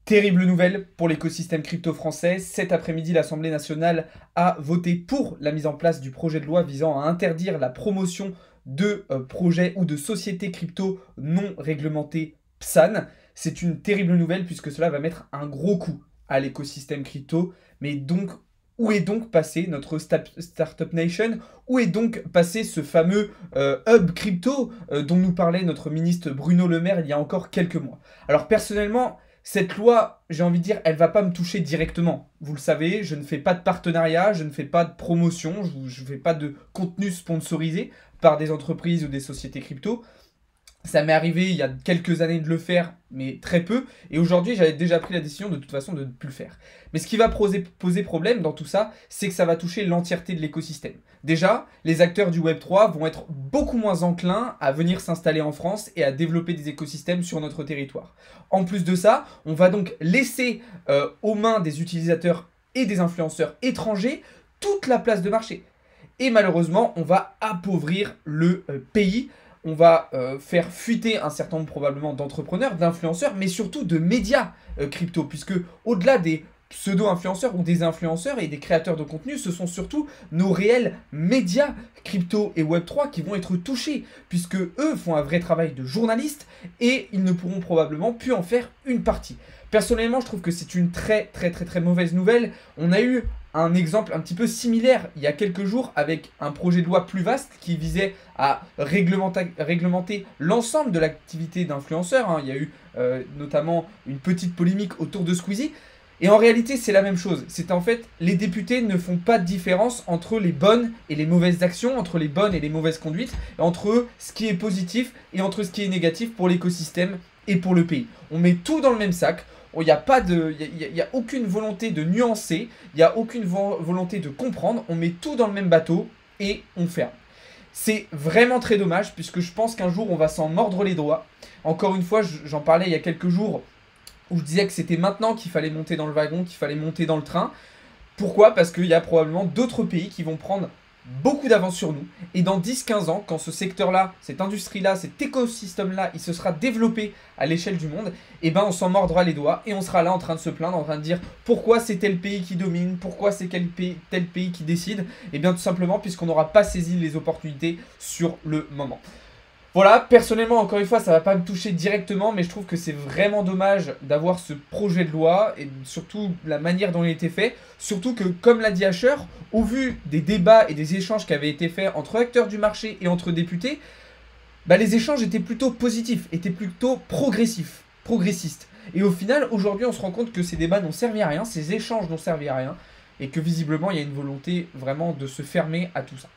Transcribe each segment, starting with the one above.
Terrible nouvelle pour l'écosystème crypto français. Cet après-midi, l'Assemblée nationale a voté pour la mise en place du projet de loi visant à interdire la promotion de projets ou de sociétés crypto non réglementées PSAN. C'est une terrible nouvelle puisque cela va mettre un gros coup à l'écosystème crypto. Mais donc, où est donc passé notre Startup Nation? Où est donc passé ce fameux hub crypto dont nous parlait notre ministre Bruno Le Maire il y a encore quelques mois? Alors personnellement, cette loi, j'ai envie de dire, elle va pas me toucher directement. Vous le savez, je ne fais pas de partenariat, je ne fais pas de promotion, je ne fais pas de contenu sponsorisé par des entreprises ou des sociétés crypto. Ça m'est arrivé il y a quelques années de le faire, mais très peu. Et aujourd'hui, j'avais déjà pris la décision de toute façon de ne plus le faire. Mais ce qui va poser problème dans tout ça, c'est que ça va toucher l'entièreté de l'écosystème. Déjà, les acteurs du Web3 vont être beaucoup moins enclins à venir s'installer en France et à développer des écosystèmes sur notre territoire. En plus de ça, on va donc laisser aux mains des utilisateurs et des influenceurs étrangers toute la place de marché. Et malheureusement, on va appauvrir le pays. On va faire fuiter un certain nombre probablement d'entrepreneurs, d'influenceurs, mais surtout de médias crypto, puisque au-delà des pseudo-influenceurs ou des influenceurs et des créateurs de contenu, ce sont surtout nos réels médias crypto et Web3 qui vont être touchés, puisque eux font un vrai travail de journaliste et ils ne pourront probablement plus en faire une partie. Personnellement, je trouve que c'est une très mauvaise nouvelle. On a eu un exemple un petit peu similaire il y a quelques jours avec un projet de loi plus vaste qui visait à réglementer l'ensemble de l'activité d'influenceurs. Il y a eu notamment une petite polémique autour de Squeezie. Et en réalité, c'est la même chose. C'est en fait, les députés ne font pas de différence entre les bonnes et les mauvaises actions, entre les bonnes et les mauvaises conduites, entre ce qui est positif et entre ce qui est négatif pour l'écosystème et pour le pays. On met tout dans le même sac. Il n'y a aucune volonté de nuancer, il n'y a aucune volonté de comprendre. On met tout dans le même bateau et on ferme. C'est vraiment très dommage puisque je pense qu'un jour on va s'en mordre les doigts. Encore une fois, j'en parlais il y a quelques jours où je disais que c'était maintenant qu'il fallait monter dans le wagon, qu'il fallait monter dans le train. Pourquoi? Parce qu'il y a probablement d'autres pays qui vont prendre beaucoup d'avance sur nous. Et dans 10-15 ans, quand ce secteur-là, cette industrie-là, cet écosystème-là, il se sera développé à l'échelle du monde, et ben on s'en mordra les doigts et on sera là en train de se plaindre, en train de dire pourquoi c'est tel pays qui domine, pourquoi c'est tel pays qui décide. Et bien tout simplement puisqu'on n'aura pas saisi les opportunités sur le moment. Voilà, personnellement, encore une fois, ça ne va pas me toucher directement, mais je trouve que c'est vraiment dommage d'avoir ce projet de loi et surtout la manière dont il a été fait. Surtout que, comme l'a dit Asher, au vu des débats et des échanges qui avaient été faits entre acteurs du marché et entre députés, bah, les échanges étaient plutôt positifs, étaient plutôt progressistes. Et au final, aujourd'hui, on se rend compte que ces débats n'ont servi à rien, ces échanges n'ont servi à rien, et que visiblement, il y a une volonté vraiment de se fermer à tout ça.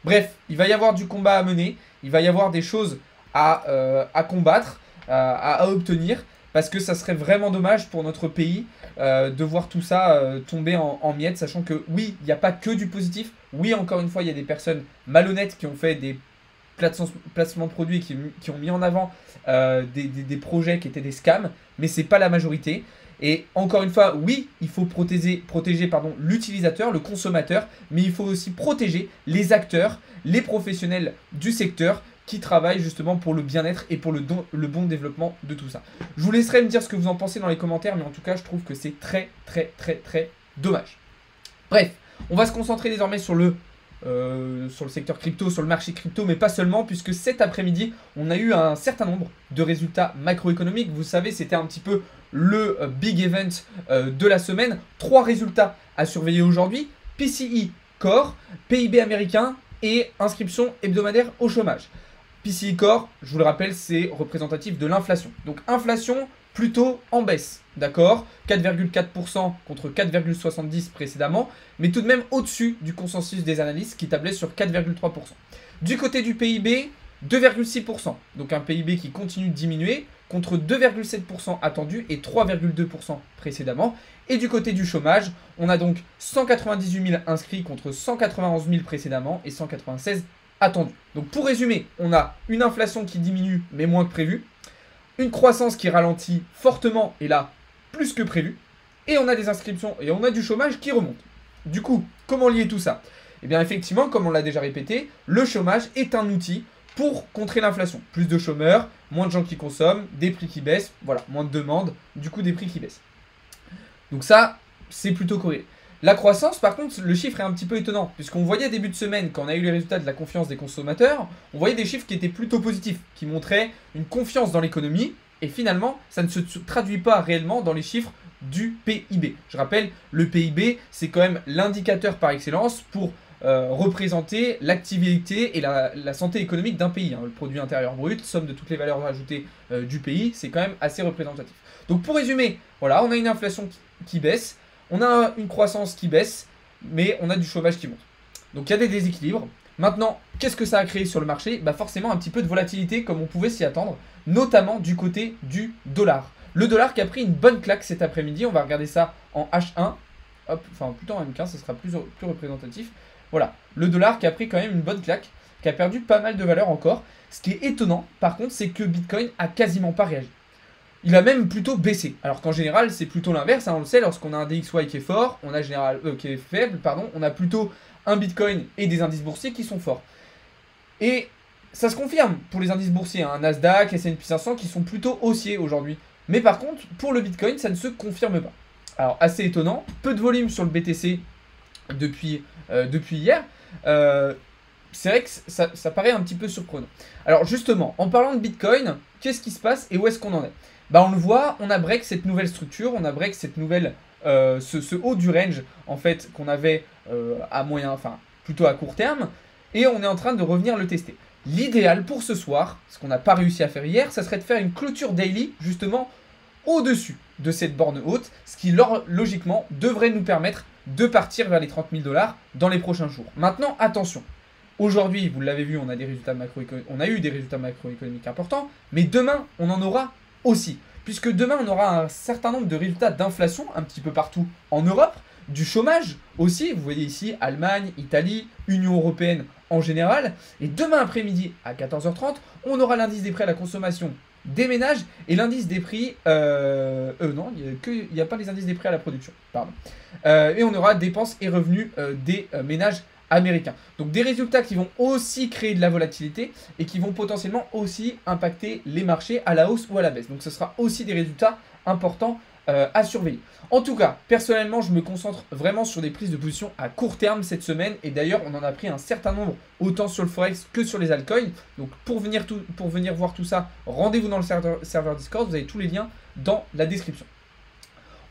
Bref, il va y avoir du combat à mener, il va y avoir des choses à combattre, à obtenir, parce que ça serait vraiment dommage pour notre pays de voir tout ça tomber en miettes, sachant que oui, il n'y a pas que du positif, oui, encore une fois, il y a des personnes malhonnêtes qui ont fait des placements de produits qui ont mis en avant des projets qui étaient des scams, mais c'est pas la majorité. Et encore une fois, oui, il faut protéger l'utilisateur, le consommateur, mais il faut aussi protéger les acteurs, les professionnels du secteur qui travaillent justement pour le bien-être et pour le bon développement de tout ça. Je vous laisserai me dire ce que vous en pensez dans les commentaires, mais en tout cas, je trouve que c'est très dommage. Bref, on va se concentrer désormais sur le secteur crypto, sur le marché crypto, mais pas seulement, puisque cet après-midi, on a eu un certain nombre de résultats macroéconomiques. Vous savez, c'était un petit peu le big event de la semaine. 3 résultats à surveiller aujourd'hui: PCE Core, PIB américain et inscription hebdomadaire au chômage. PCE Core, je vous le rappelle, c'est représentatif de l'inflation. Donc inflation plutôt en baisse, d'accord, 4,4% contre 4,70% précédemment, mais tout de même au-dessus du consensus des analystes qui tablait sur 4,3%. Du côté du PIB, 2,6%, donc un PIB qui continue de diminuer, contre 2,7% attendu et 3,2% précédemment. Et du côté du chômage, on a donc 198 000 inscrits contre 191 000 précédemment et 196 attendus. Donc pour résumer, on a une inflation qui diminue mais moins que prévu, une croissance qui ralentit fortement et là plus que prévu, et on a des inscriptions et on a du chômage qui remonte. Du coup, comment lier tout ça? Eh bien effectivement, comme on l'a déjà répété, le chômage est un outil pour contrer l'inflation. Plus de chômeurs, moins de gens qui consomment, des prix qui baissent, voilà, moins de demandes, du coup des prix qui baissent. Donc ça, c'est plutôt corrélé. La croissance, par contre, le chiffre est un petit peu étonnant, puisqu'on voyait début de semaine, quand on a eu les résultats de la confiance des consommateurs, on voyait des chiffres qui étaient plutôt positifs, qui montraient une confiance dans l'économie, et finalement, ça ne se traduit pas réellement dans les chiffres du PIB. Je rappelle, le PIB, c'est quand même l'indicateur par excellence pour représenter l'activité et la santé économique d'un pays. Hein. Le produit intérieur brut, somme de toutes les valeurs ajoutées du pays, c'est quand même assez représentatif. Donc pour résumer, voilà, on a une inflation qui baisse, on a une croissance qui baisse, mais on a du chômage qui monte. Donc il y a des déséquilibres. Maintenant, qu'est-ce que ça a créé sur le marché? Bah forcément un petit peu de volatilité comme on pouvait s'y attendre, notamment du côté du dollar. Le dollar qui a pris une bonne claque cet après-midi, on va regarder ça en H1, hop, enfin plutôt en M15, ça sera plus représentatif. Voilà, le dollar qui a pris quand même une bonne claque, qui a perdu pas mal de valeur encore. Ce qui est étonnant, par contre, c'est que Bitcoin a quasiment pas réagi. Il a même plutôt baissé. Alors qu'en général, c'est plutôt l'inverse. Hein, on le sait, lorsqu'on a un DXY qui est fort, on a qui est faible, pardon, on a plutôt un Bitcoin et des indices boursiers qui sont forts. Et ça se confirme pour les indices boursiers, hein, Nasdaq, S&P 500 qui sont plutôt haussiers aujourd'hui. Mais par contre, pour le Bitcoin, ça ne se confirme pas. Alors, assez étonnant, peu de volume sur le BTC depuis hier. C'est vrai que ça paraît un petit peu surprenant. Alors justement, en parlant de Bitcoin, qu'est-ce qui se passe et où est-ce qu'on en est? Bah on le voit, on a break cette nouvelle structure, on a break cette nouvelle, ce haut du range en fait qu'on avait à moyen, enfin plutôt à court terme, et on est en train de revenir le tester. L'idéal pour ce soir, ce qu'on n'a pas réussi à faire hier, ça serait de faire une clôture daily justement au-dessus de cette borne haute, ce qui logiquement devrait nous permettre de partir vers les 30 000 $ dans les prochains jours. Maintenant, attention. Aujourd'hui, vous l'avez vu, on a eu des résultats macroéconomiques importants, mais demain, on en aura aussi. Puisque demain, on aura un certain nombre de résultats d'inflation un petit peu partout en Europe, du chômage aussi, vous voyez ici, Allemagne, Italie, Union Européenne en général. Et demain après-midi, à 14h30, on aura l'indice des prix à la consommation des ménages et l'indice des prix... non, il n'y a pas les indices des prix à la production, pardon. Et on aura dépenses et revenus des ménages américains. Donc des résultats qui vont aussi créer de la volatilité et qui vont potentiellement aussi impacter les marchés à la hausse ou à la baisse. Donc ce sera aussi des résultats importants à surveiller. En tout cas, personnellement, je me concentre vraiment sur des prises de position à court terme cette semaine. Et d'ailleurs, on en a pris un certain nombre, autant sur le Forex que sur les altcoins. Donc pour venir voir tout ça, rendez-vous dans le serveur Discord. Vous avez tous les liens dans la description.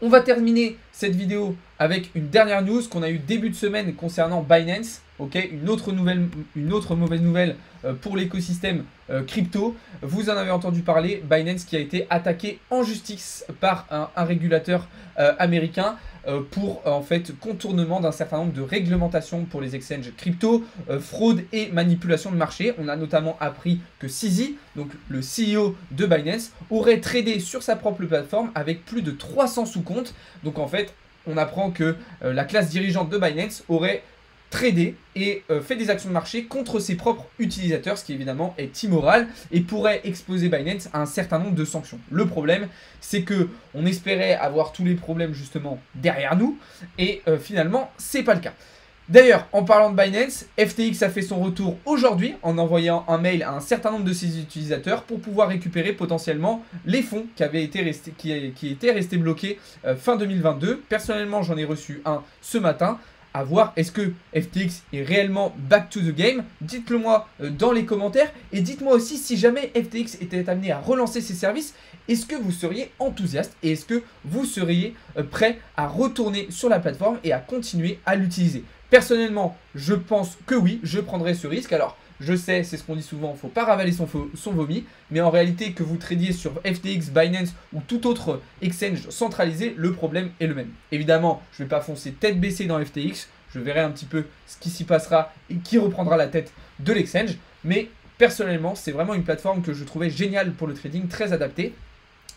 On va terminer cette vidéo avec une dernière news qu'on a eu début de semaine concernant Binance. Okay, une autre mauvaise nouvelle pour l'écosystème crypto. Vous en avez entendu parler, Binance qui a été attaqué en justice par un régulateur américain pour en fait contournement d'un certain nombre de réglementations pour les exchanges crypto, fraude et manipulation de marché. On a notamment appris que CZ, donc le CEO de Binance, aurait tradé sur sa propre plateforme avec plus de 300 sous-comptes. Donc en fait, on apprend que la classe dirigeante de Binance aurait tradé et fait des actions de marché contre ses propres utilisateurs, ce qui évidemment est immoral et pourrait exposer Binance à un certain nombre de sanctions. Le problème, c'est que on espérait avoir tous les problèmes justement derrière nous et finalement, c'est pas le cas. D'ailleurs, en parlant de Binance, FTX a fait son retour aujourd'hui en envoyant un mail à un certain nombre de ses utilisateurs pour pouvoir récupérer potentiellement les fonds qui étaient restés bloqués fin 2022. Personnellement, j'en ai reçu un ce matin. À voir, est-ce que FTX est réellement back to the game? Dites-le moi dans les commentaires et dites-moi aussi si jamais FTX était amené à relancer ses services, est-ce que vous seriez enthousiaste et est-ce que vous seriez prêt à retourner sur la plateforme et à continuer à l'utiliser? Personnellement, je pense que oui, je prendrai ce risque. Alors, je sais, c'est ce qu'on dit souvent, il ne faut pas ravaler son vomi, mais en réalité, que vous tradiez sur FTX, Binance ou tout autre exchange centralisé, le problème est le même. Évidemment, je ne vais pas foncer tête baissée dans FTX, je verrai un petit peu ce qui s'y passera et qui reprendra la tête de l'exchange, mais personnellement, c'est vraiment une plateforme que je trouvais géniale pour le trading, très adaptée,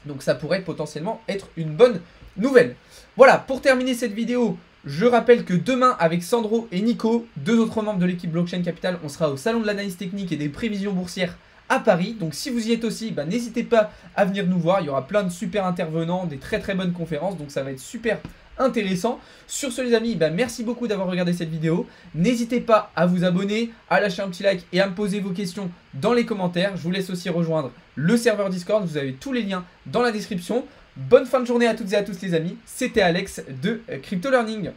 donc ça pourrait potentiellement être une bonne nouvelle. Voilà, pour terminer cette vidéo, je rappelle que demain, avec Sandro et Nico, deux autres membres de l'équipe Blockchain Capital, on sera au salon de l'analyse technique et des prévisions boursières à Paris. Donc si vous y êtes aussi, n'hésitez pas à venir nous voir. Il y aura plein de super intervenants, des très bonnes conférences. Donc ça va être super intéressant. Sur ce les amis, merci beaucoup d'avoir regardé cette vidéo. N'hésitez pas à vous abonner, à lâcher un petit like et à me poser vos questions dans les commentaires. Je vous laisse aussi rejoindre le serveur Discord. Vous avez tous les liens dans la description. Bonne fin de journée à toutes et à tous les amis, c'était Alex de Crypto Learning.